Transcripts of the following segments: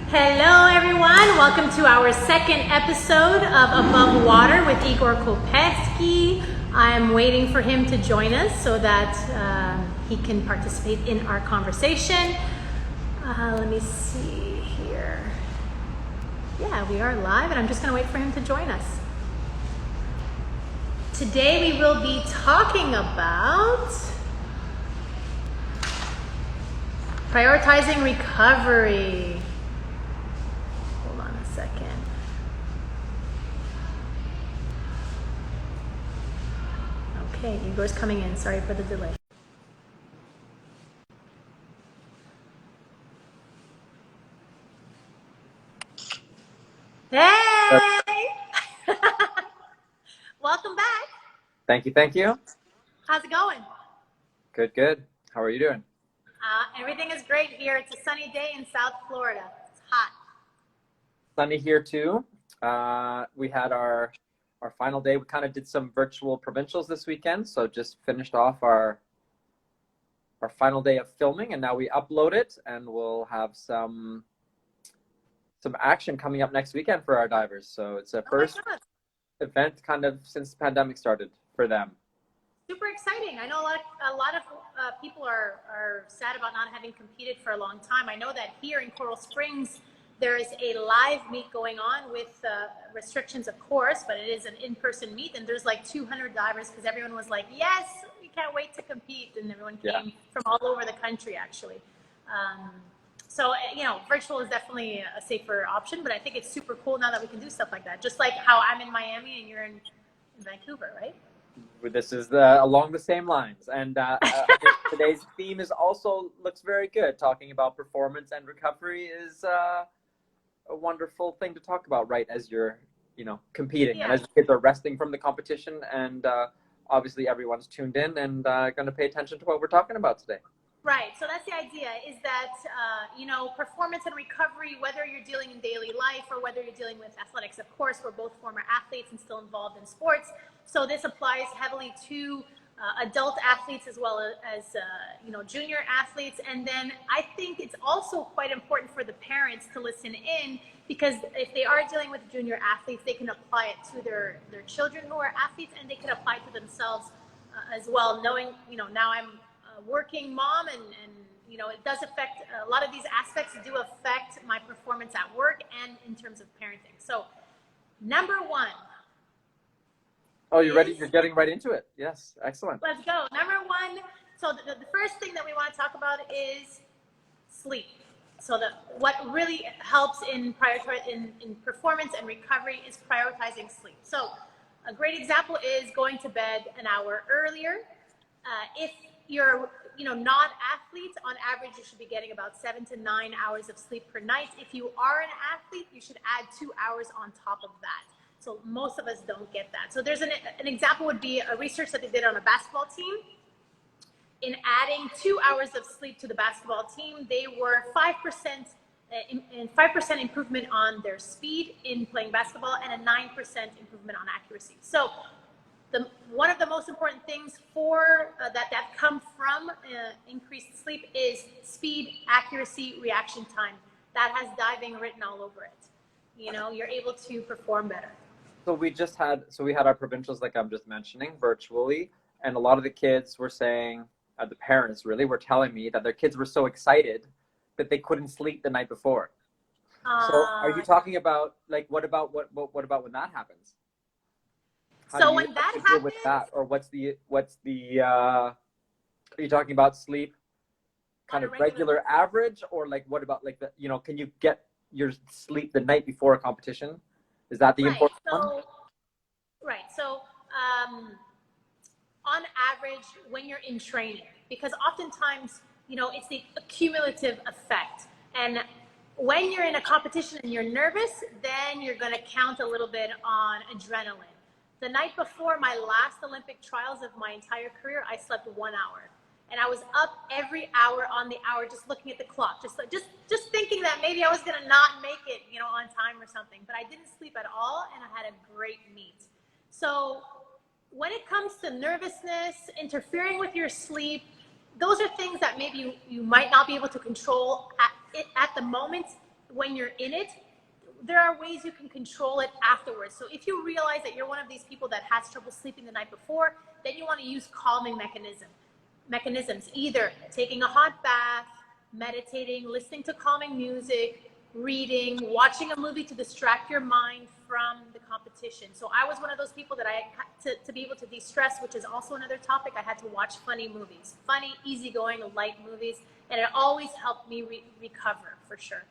Hello everyone, welcome to our second episode of Above Water with Igor Kopecky. I'm waiting for him to join us so that he can participate in our conversation. Let me see here. Yeah, we are live and I'm just going to wait for him to join us. Today we will be talking about prioritizing recovery. Hold on a second. Okay, Igor's coming in. Sorry for the delay. Hey! Welcome back. Thank you. Thank you. How's it going? Good, good. How are you doing? Everything is great here. It's a sunny day in South Florida. It's hot. Sunny here too. We had our final day. We kind of did some virtual provincials this weekend, so just finished off our final day of filming, and now we upload it, and we'll have some action coming up next weekend for our divers. So it's a first event kind of since the pandemic started for them. Super exciting. I know a lot of people are sad about not having competed for a long time. I know that here in Coral Springs, there is a live meet going on with restrictions, of course, but it is an in-person meet, and there's like 200 divers because everyone was like, yes, we can't wait to compete, and everyone came from all over the country, actually. So, virtual is definitely a safer option, but I think it's super cool now that we can do stuff like that, just like how I'm in Miami and you're in Vancouver, right? This is along the same lines, and today's theme looks very good. Talking about performance and recovery is a wonderful thing to talk about right as you're competing and as your kids are resting from the competition, and obviously everyone's tuned in and going to pay attention to what we're talking about today. Right. So that's the idea, is that, performance and recovery, whether you're dealing in daily life or whether you're dealing with athletics, of course, we're both former athletes and still involved in sports. So this applies heavily to adult athletes as well as, junior athletes. And then I think it's also quite important for the parents to listen in, because if they are dealing with junior athletes, they can apply it to their children who are athletes, and they can apply it to themselves as well, knowing, now I'm working mom and it does affect a lot of these aspects do affect my performance at work and in terms of parenting. So number one. Oh, you're ready? You're getting right into it. Yes. Excellent. Let's go. Number one. So the first thing that we want to talk about is sleep. So what really helps in performance and recovery is prioritizing sleep. So a great example is going to bed an hour earlier. If you're not athletes, on average you should be getting about 7 to 9 hours of sleep per night. If you are an athlete, you should add 2 hours on top of that. So most of us don't get that. So there's an example would be a research that they did on a basketball team. In adding 2 hours of sleep to the basketball team, they were 5% improvement on their speed in playing basketball and a 9% improvement on accuracy. So one of the most important things for that come from increased sleep is speed, accuracy, reaction time. That has diving written all over it. You're able to perform better. So we had our provincials, like I'm just mentioning, virtually, and a lot of the kids were saying, the parents really were telling me that their kids were so excited that they couldn't sleep the night before. So are you talking about what about when that happens? So when that happens, with that, or what's the are you talking about sleep kind of regular average, or what about can you get your sleep the night before a competition? Is that the important one? Right. So on average, when you're in training, because oftentimes, it's the accumulative effect. And when you're in a competition and you're nervous, then you're going to count a little bit on adrenaline. The night before my last Olympic trials of my entire career, I slept 1 hour. And I was up every hour on the hour, just looking at the clock, just thinking that maybe I was going to not make it, on time or something. But I didn't sleep at all, and I had a great meet. So when it comes to nervousness, interfering with your sleep, those are things that maybe you might not be able to control at the moment when you're in it, there are ways you can control it afterwards. So if you realize that you're one of these people that has trouble sleeping the night before, then you want to use calming mechanisms, either taking a hot bath, meditating, listening to calming music, reading, watching a movie to distract your mind from the competition. So I was one of those people that I had to be able to de-stress, which is also another topic. I had to watch funny movies, funny, easygoing, light movies, and it always helped me recover for sure.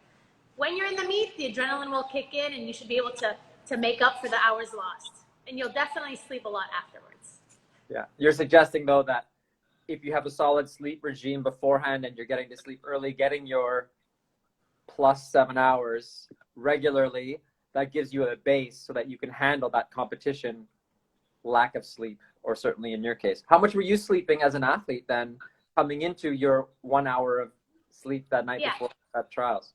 When you're in the meet, the adrenaline will kick in and you should be able to make up for the hours lost. And you'll definitely sleep a lot afterwards. Yeah. You're suggesting, though, that if you have a solid sleep regime beforehand and you're getting to sleep early, getting your plus 7 hours regularly, that gives you a base so that you can handle that competition lack of sleep, or certainly in your case. How much were you sleeping as an athlete then, coming into your 1 hour of sleep that night before that trials?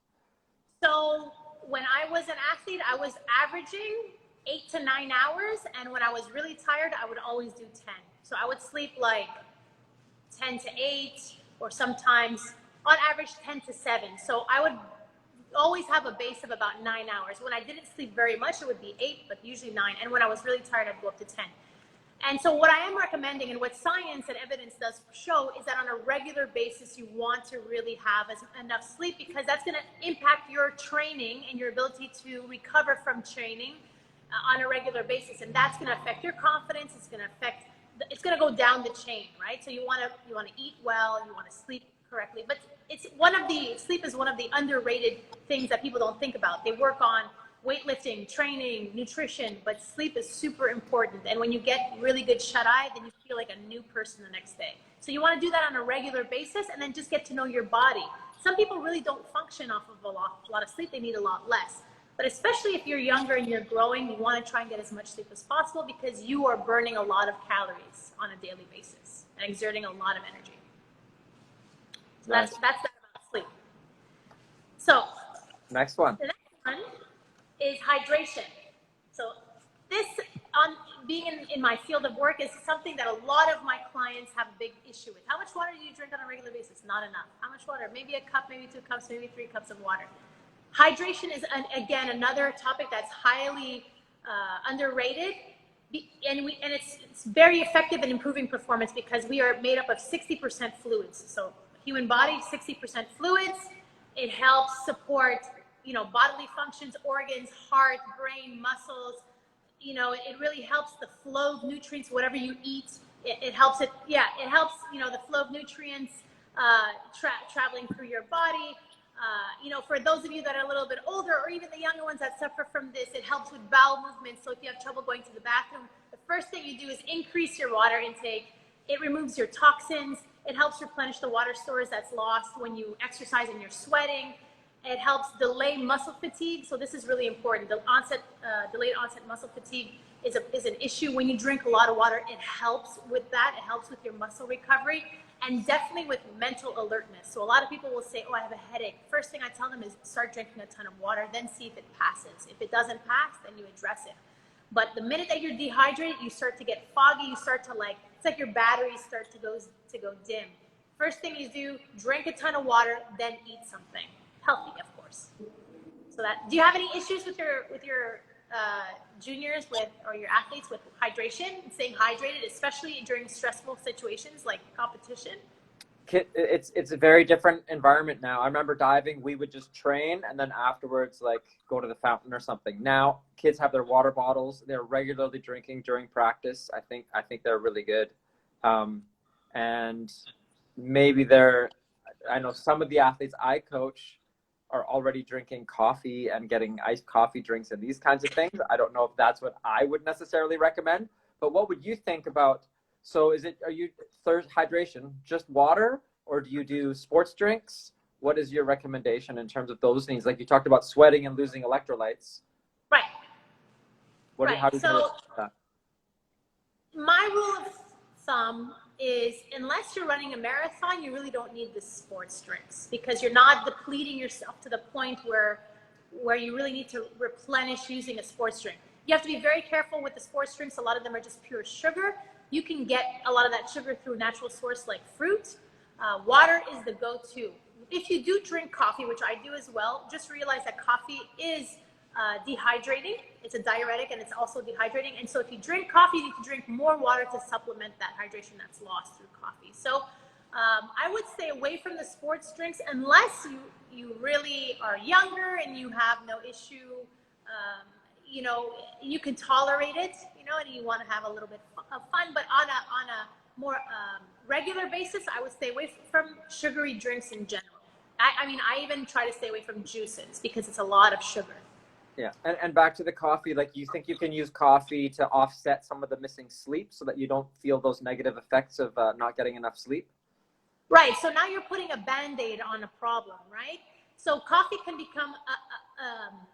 So when I was an athlete, I was averaging 8 to 9 hours. And when I was really tired, I would always do 10. So I would sleep like 10 to 8, or sometimes on average 10 to 7. So I would always have a base of about 9 hours. When I didn't sleep very much, it would be 8, but usually 9. And when I was really tired, I'd go up to 10. And so what I am recommending, and what science and evidence does show, is that on a regular basis, you want to really have enough sleep, because that's going to impact your training and your ability to recover from training on a regular basis. And that's going to affect your confidence. It's going to go down the chain, right? So you want to eat well, you want to sleep correctly. But sleep is one of the underrated things that people don't think about. They work on weightlifting, training, nutrition, but sleep is super important. And when you get really good shut-eye, then you feel like a new person the next day. So you want to do that on a regular basis, and then just get to know your body. Some people really don't function off of a lot of sleep. They need a lot less. But especially if you're younger and you're growing, you want to try and get as much sleep as possible, because you are burning a lot of calories on a daily basis and exerting a lot of energy. So that's that about sleep. So next one. The next one is hydration. So this, on being in my field of work, is something that a lot of my clients have a big issue with. How much water do you drink on a regular basis? Not enough. How much water? Maybe a cup, maybe 2 cups, maybe 3 cups of water. Hydration is, again, another topic that's highly underrated, and it's very effective in improving performance, because we are made up of 60% fluids. So human body, 60% fluids. It helps support bodily functions, organs, heart, brain, muscles. It really helps the flow of nutrients, whatever you eat. It helps the flow of nutrients traveling through your body. For those of you that are a little bit older, or even the younger ones that suffer from this, it helps with bowel movements. So if you have trouble going to the bathroom, the first thing you do is increase your water intake. It removes your toxins. It helps replenish the water stores that's lost when you exercise and you're sweating. It helps delay muscle fatigue. So this is really important. The delayed onset muscle fatigue is an issue when you drink a lot of water. It helps with that. It helps with your muscle recovery, and definitely with mental alertness. So a lot of people will say, oh, I have a headache. First thing I tell them is start drinking a ton of water, then see if it passes. If it doesn't pass, then you address it. But the minute that you're dehydrated, you start to get foggy. You start to it's like your batteries start to go dim. First thing you do, drink a ton of water, then eat something healthy, of course. So do you have any issues with your juniors or your athletes with hydration and staying hydrated, especially during stressful situations like competition? It's a very different environment now. I remember diving, we would just train and then afterwards go to the fountain or something. Now kids have their water bottles. They're regularly drinking during practice. I think they're really good. And maybe I know some of the athletes I coach are already drinking coffee and getting iced coffee drinks and these kinds of things. I don't know if that's what I would necessarily recommend, but what would you think about? So are you hydration, just water, or do you do sports drinks? What is your recommendation in terms of those things? Like you talked about sweating and losing electrolytes. Right. How do you do that? My rule of thumb is, unless you're running a marathon, you really don't need the sports drinks, because you're not depleting yourself to the point where you really need to replenish using a sports drink. You have to be very careful with the sports drinks. A lot of them are just pure sugar. You can get a lot of that sugar through a natural source like fruit. Water is the go-to. If you do drink coffee, which I do as well, just realize that coffee is dehydrating. It's a diuretic and it's also dehydrating. And so if you drink coffee, you need to drink more water to supplement that hydration that's lost through coffee. So I would stay away from the sports drinks unless you really are younger and you have no issue. You know, you can tolerate it, you know, and you want to have a little bit of fun, but on a more regular basis, I would stay away from sugary drinks in general. I mean, I even try to stay away from juices because it's a lot of sugar. Yeah, and back to the coffee, like, you think you can use coffee to offset some of the missing sleep so that you don't feel those negative effects of not getting enough sleep? Right, so now you're putting a Band-Aid on a problem, right? So coffee can become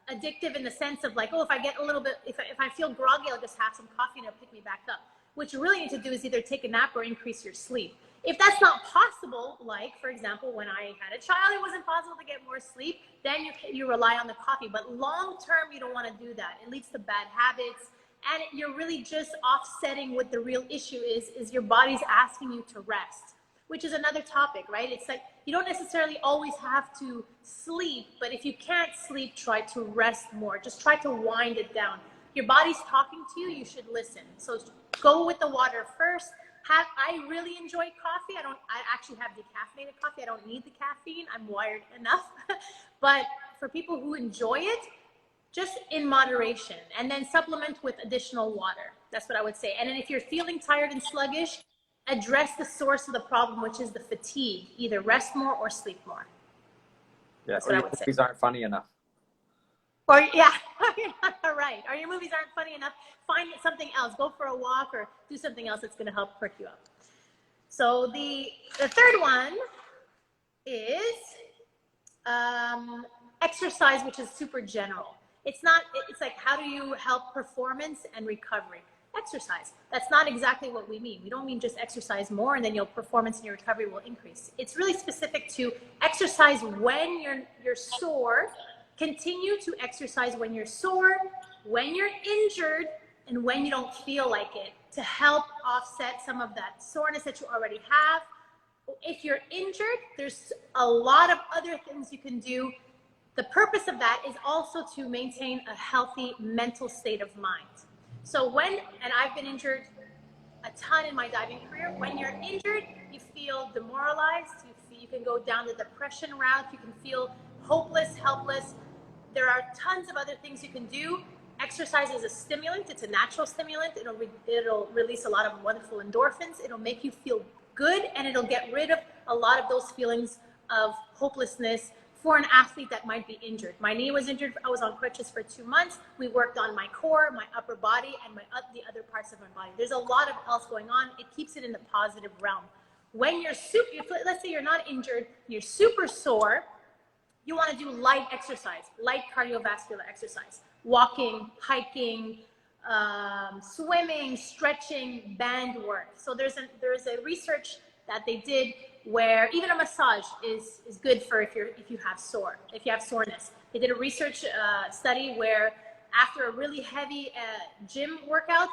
addictive in the sense of like, oh, if I get a little bit, if I feel groggy, I'll just have some coffee and it'll pick me back up. What you really need to do is either take a nap or increase your sleep. If that's not possible, like, for example, when I had a child, it wasn't possible to get more sleep, then you rely on the coffee. But long term, you don't want to do that. It leads to bad habits. And you're really just offsetting what the real issue is your body's asking you to rest, which is another topic, right? It's like you don't necessarily always have to sleep, but if you can't sleep, try to rest more. Just try to wind it down. Your body's talking to you, you should listen. So go with the water first. I really enjoy coffee. I actually have decaffeinated coffee. I don't need the caffeine. I'm wired enough. But for people who enjoy it, just in moderation, and then supplement with additional water. That's what I would say. And then if you're feeling tired and sluggish, address the source of the problem, which is the fatigue. Either rest more or sleep more. Yeah, that's or what I your would say. movies aren't funny enough. Or yeah, right. Or your movies aren't funny enough. Find something else. Go for a walk or do something else that's going to help perk you up. So the third one is exercise, which is super general. It's like, how do you help performance and recovery? Exercise. That's not exactly what we mean. We don't mean just exercise more and then your performance and your recovery will increase. It's really specific to exercise when you're sore. Continue to exercise when you're sore, when you're injured, and when you don't feel like it, to help offset some of that soreness that you already have. If you're injured, there's a lot of other things you can do. The purpose of that is also to maintain a healthy mental state of mind. So and I've been injured a ton in my diving career, when you're injured, you feel demoralized, you can go down the depression route, you can feel hopeless, helpless. There are tons of other things you can do. Exercise is a stimulant. It's a natural stimulant. It'll release a lot of wonderful endorphins. It'll make you feel good, and it'll get rid of a lot of those feelings of hopelessness for an athlete that might be injured. My knee was injured. I was on crutches for 2 months. We worked on my core, my upper body, and the other parts of my body. There's a lot of else going on. It keeps it in the positive realm. When let's say you're not injured, you're super sore, you want to do light exercise, light cardiovascular exercise, walking, hiking, swimming, stretching, band work. So there's a research that they did where even a massage is good for if you have soreness. They did a research study where after a really heavy gym workout,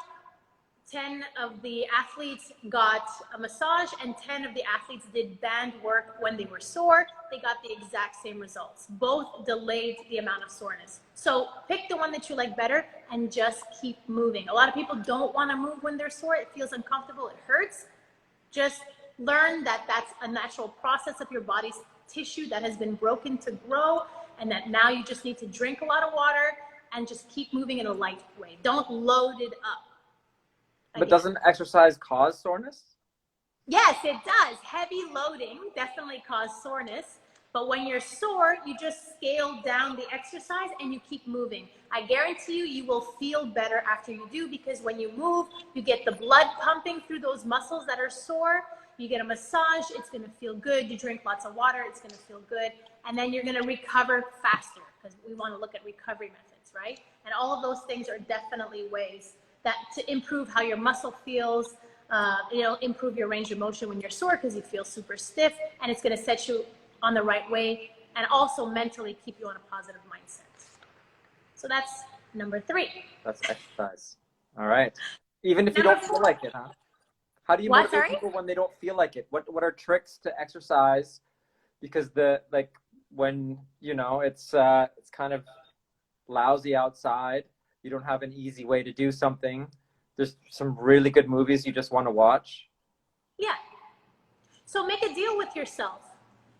10 of the athletes got a massage and 10 of the athletes did band work when they were sore. They got the exact same results. Both delayed the amount of soreness. So pick the one that you like better and just keep moving. A lot of people don't want to move when they're sore. It feels uncomfortable. It hurts. Just learn that that's a natural process of your body's tissue that has been broken to grow, and that now you just need to drink a lot of water and just keep moving in a light way. Don't load it up. But doesn't exercise cause soreness? Yes, it does. Heavy loading definitely causes soreness. But when you're sore, you just scale down the exercise and you keep moving. I guarantee you will feel better after you do, because when you move, you get the blood pumping through those muscles that are sore. You get a massage, it's going to feel good. You drink lots of water, it's going to feel good. And then you're going to recover faster, because we want to look at recovery methods, right? And all of those things are definitely ways that to improve how your muscle feels, improve your range of motion when you're sore because you feel super stiff, and it's going to set you on the right way and also mentally keep you on a positive mindset. So that's number 3. That's exercise. All right. Even if you don't feel like it, huh? How do you motivate people when they don't feel like it? What are tricks to exercise because when it's kind of lousy outside, you don't have an easy way to do something. There's some really good movies you just want to watch. Yeah. So make a deal with yourself.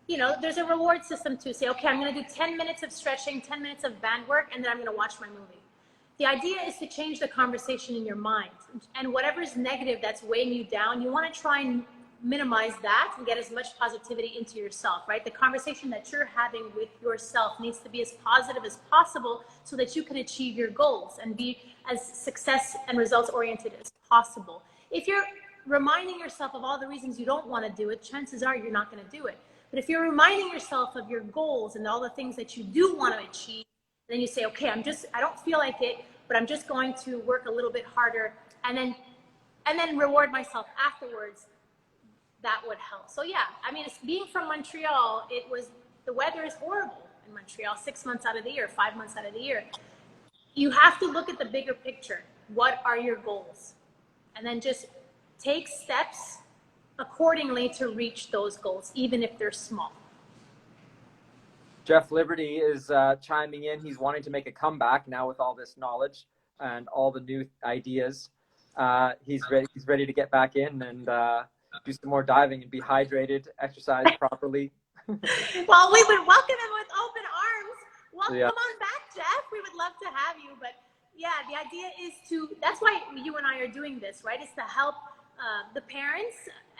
There's a reward system to say, okay, I'm going to do 10 minutes of stretching, 10 minutes of band work, and then I'm going to watch my movie. The idea is to change the conversation in your mind. And whatever's negative that's weighing you down, you want to try and minimize that and get as much positivity into yourself, right? The conversation that you're having with yourself needs to be as positive as possible so that you can achieve your goals and be as success and results oriented as possible. If you're reminding yourself of all the reasons you don't want to do it, chances are you're not going to do it. But if you're reminding yourself of your goals and all the things that you do want to achieve, then you say, okay, I don't feel like it, but I'm just going to work a little bit harder and then reward myself afterwards. That would help. So yeah, I mean, being from Montreal, the weather is horrible in Montreal 6 months out of the year, 5 months out of the year. You have to look at the bigger picture. What are your goals? And then just take steps accordingly to reach those goals, even if they're small. Jeff Liberty is chiming in. He's wanting to make a comeback now with all this knowledge and all the new ideas. He's ready to get back in and do some more diving and be hydrated, exercise properly. Well, we would welcome him with open arms. Well, yeah. Come on back, Jeff. We would love to have you. But yeah, the idea is that's why you and I are doing this, right? It's to help the parents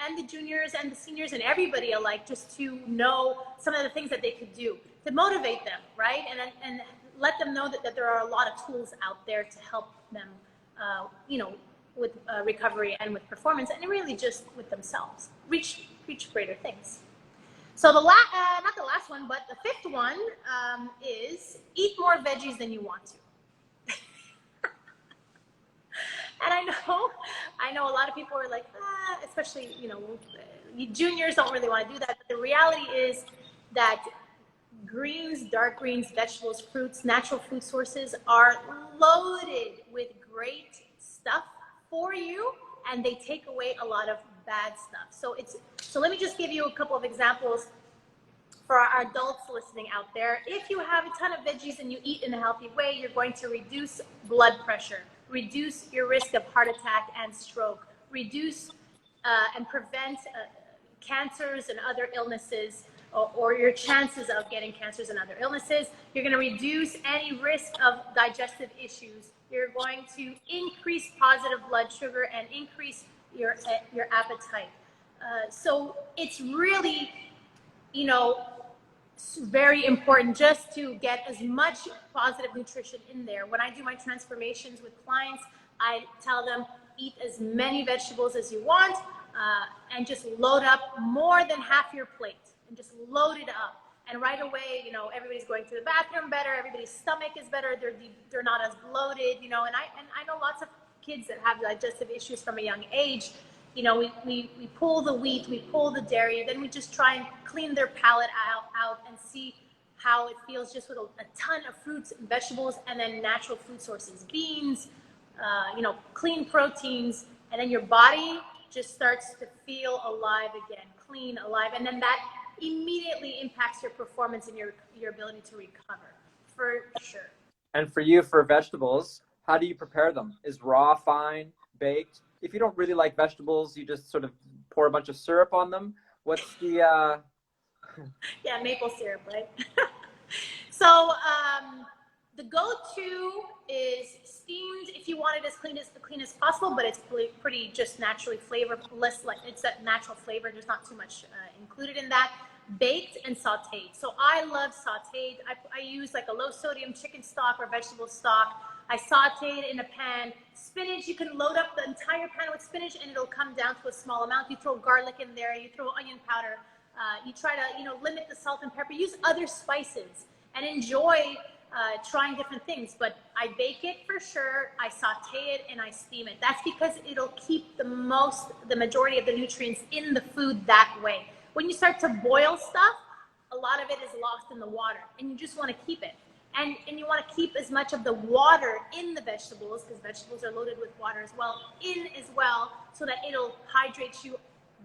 and the juniors and the seniors and everybody alike, just to know some of the things that they could do to motivate them, right? And let them know that there are a lot of tools out there to help them, with recovery and with performance, and really just with themselves, reach greater things. So not the last one, but the fifth one is eat more veggies than you want to. And I know a lot of people are like, especially, juniors don't really want to do that. But the reality is that greens, dark greens, vegetables, fruits, natural food sources are loaded with great stuff for you, and they take away a lot of bad stuff. So let me just give you a couple of examples for our adults listening out there. If you have a ton of veggies and you eat in a healthy way, you're going to reduce blood pressure, reduce your risk of heart attack and stroke, reduce and prevent cancers and other illnesses, or your chances of getting cancers and other illnesses. You're going to reduce any risk of digestive issues. You're going to increase positive blood sugar and increase your appetite. So it's really, very important just to get as much positive nutrition in there. When I do my transformations with clients, I tell them, eat as many vegetables as you want, and just load up more than half your plate, and just load it up. And right away, everybody's going to the bathroom better, everybody's stomach is better, they're not as bloated, and I know lots of kids that have digestive issues from a young age. We pull the wheat, we pull the dairy, then we just try and clean their palate out and see how it feels just with a ton of fruits and vegetables, and then natural food sources, beans, clean proteins, and then your body just starts to feel alive again, clean, alive, and then that immediately impacts your performance and your ability to recover, for sure. And for you, for vegetables, how do you prepare them? Is raw fine, baked? If you don't really like vegetables, you just sort of pour a bunch of syrup on them. What's the Yeah, maple syrup, right? So the go-to is steamed if you want it as clean as possible, but it's pretty just naturally flavorless. Like, it's that natural flavor. There's not too much included in that. Baked and sauteed. So I love sauteed. I use like a low sodium chicken stock or vegetable stock. I saute it in a pan. Spinach, you can load up the entire pan with spinach and it'll come down to a small amount. You throw garlic in there, you throw onion powder. You try to, limit the salt and pepper. Use other spices and enjoy trying different things. But I bake it for sure. I saute it and I steam it. That's because it'll keep the majority of the nutrients in the food that way. When you start to boil stuff, a lot of it is lost in the water, and you just want to keep it. And you want to keep as much of the water in the vegetables, because vegetables are loaded with water as well, so that it'll hydrate you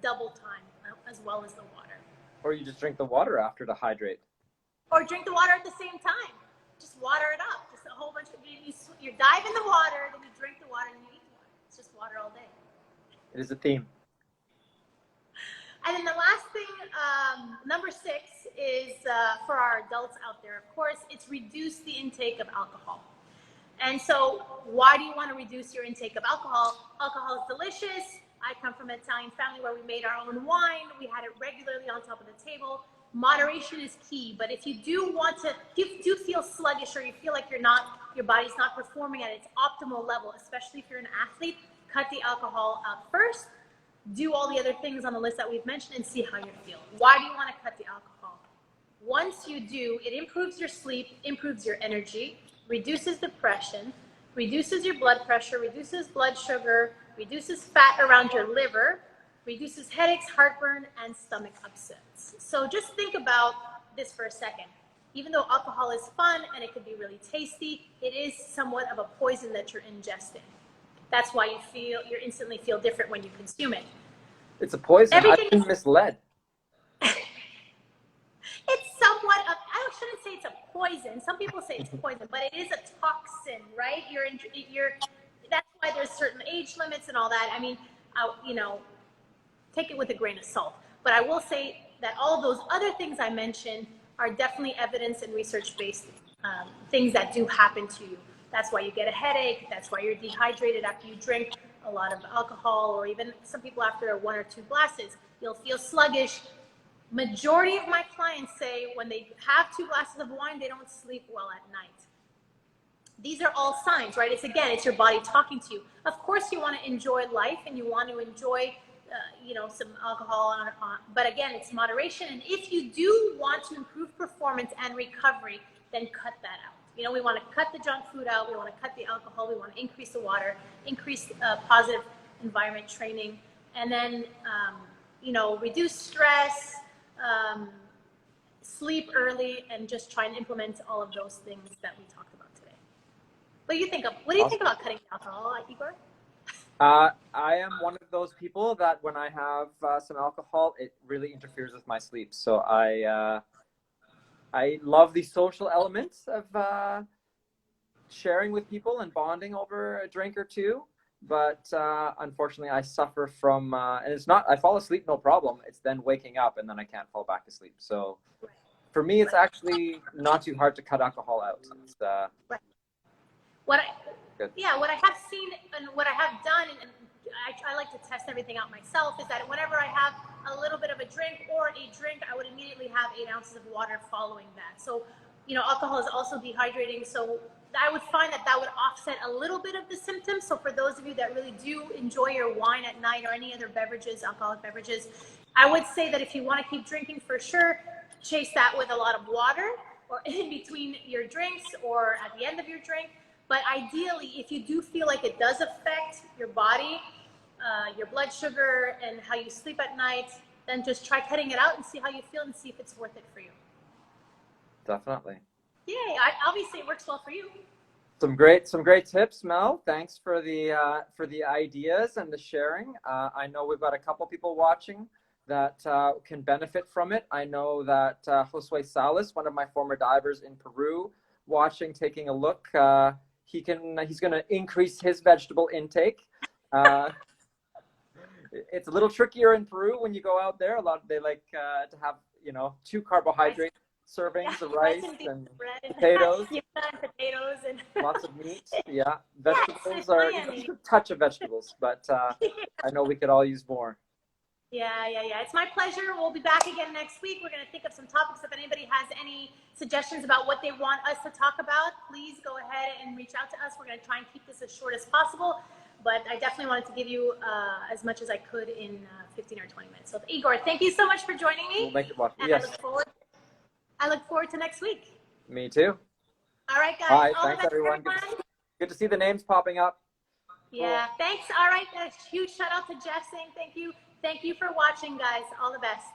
double time as well as the water. Or you just drink the water after to hydrate. Or drink the water at the same time. Just water it up. Just a whole bunch of you dive in the water, then you drink the water, and you eat the water. It's just water all day. It is a theme. And then the last thing, number 6, is for our adults out there, of course, it's reduce the intake of alcohol. And so why do you want to reduce your intake of alcohol? Alcohol is delicious. I come from an Italian family where we made our own wine. We had it regularly on top of the table. Moderation is key, but if you do feel sluggish, or you feel like your body's not performing at its optimal level, especially if you're an athlete, cut the alcohol out first. Do all the other things on the list that we've mentioned and see how you feel. Why do you want to cut the alcohol? Once you do, it improves your sleep, improves your energy, reduces depression, reduces your blood pressure, reduces blood sugar, reduces fat around your liver, reduces headaches, heartburn, and stomach upsets. So just think about this for a second. Even though alcohol is fun and it could be really tasty, it is somewhat of a poison that you're ingesting. That's why you instantly feel different when you consume it. It's a poison. I've been misled. It's somewhat of, I shouldn't say it's a poison. Some people say it's poison, but it is a toxin, right? That's why there's certain age limits and all that. I mean, take it with a grain of salt. But I will say that all those other things I mentioned are definitely evidence and research-based things that do happen to you. That's why you get a headache. That's why you're dehydrated after you drink a lot of alcohol, or even some people after 1 or 2 glasses. You'll feel sluggish. Majority of my clients say when they have 2 glasses of wine, they don't sleep well at night. These are all signs, right? It's your body talking to you. Of course, you want to enjoy life and you want to enjoy some alcohol, but again, it's moderation. And if you do want to improve performance and recovery, then cut that out. We want to cut the junk food out. We want to cut the alcohol. We want to increase the water, increase positive environment training, and then, reduce stress, sleep early, and just try and implement all of those things that we talked about today. What do you think about cutting alcohol, Igor? I am one of those people that when I have some alcohol, it really interferes with my sleep. So I love the social elements of sharing with people and bonding over a drink or two. But unfortunately, I suffer from, and it's not, I fall asleep, no problem. It's then waking up and then I can't fall back asleep. So for me, it's actually not too hard to cut alcohol out. It's, what I have seen and what I have done, and I like to test everything out myself, is that whenever I have a little bit of a drink or a drink, I would immediately have 8 ounces of water following that. So, alcohol is also dehydrating. So I would find that would offset a little bit of the symptoms. So for those of you that really do enjoy your wine at night or any other beverages, alcoholic beverages, I would say that if you want to keep drinking, for sure, chase that with a lot of water or in between your drinks or at the end of your drink. But ideally, if you do feel like it does affect your body, your blood sugar, and how you sleep at night, then just try cutting it out and see how you feel and see if it's worth it for you. Definitely. Yay! Obviously, it works well for you. Some great tips, Mel. Thanks for the ideas and the sharing. I know we've got a couple people watching that can benefit from it. I know that Josue Salas, one of my former divers in Peru, watching, taking a look. He's going to increase his vegetable intake. It's a little trickier in Peru when you go out there. They like to have 2 carbohydrate servings of rice and potatoes. And Lots of meat. Yeah, vegetables are just a touch of vegetables, but I know we could all use more. Yeah. It's my pleasure. We'll be back again next week. We're going to think of some topics. If anybody has any suggestions about what they want us to talk about, please go ahead and reach out to us. We're going to try and keep this as short as possible, but I definitely wanted to give you as much as I could in 15 or 20 minutes. So Igor, thank you so much for joining me. We'll make it watch. And Yes. I look forward to next week. Me too. All right, guys. All right, all thanks everyone. Good to see the names popping up. Yeah, thanks. All right, a huge shout out to Jeff saying thank you. Thank you for watching, guys. All the best.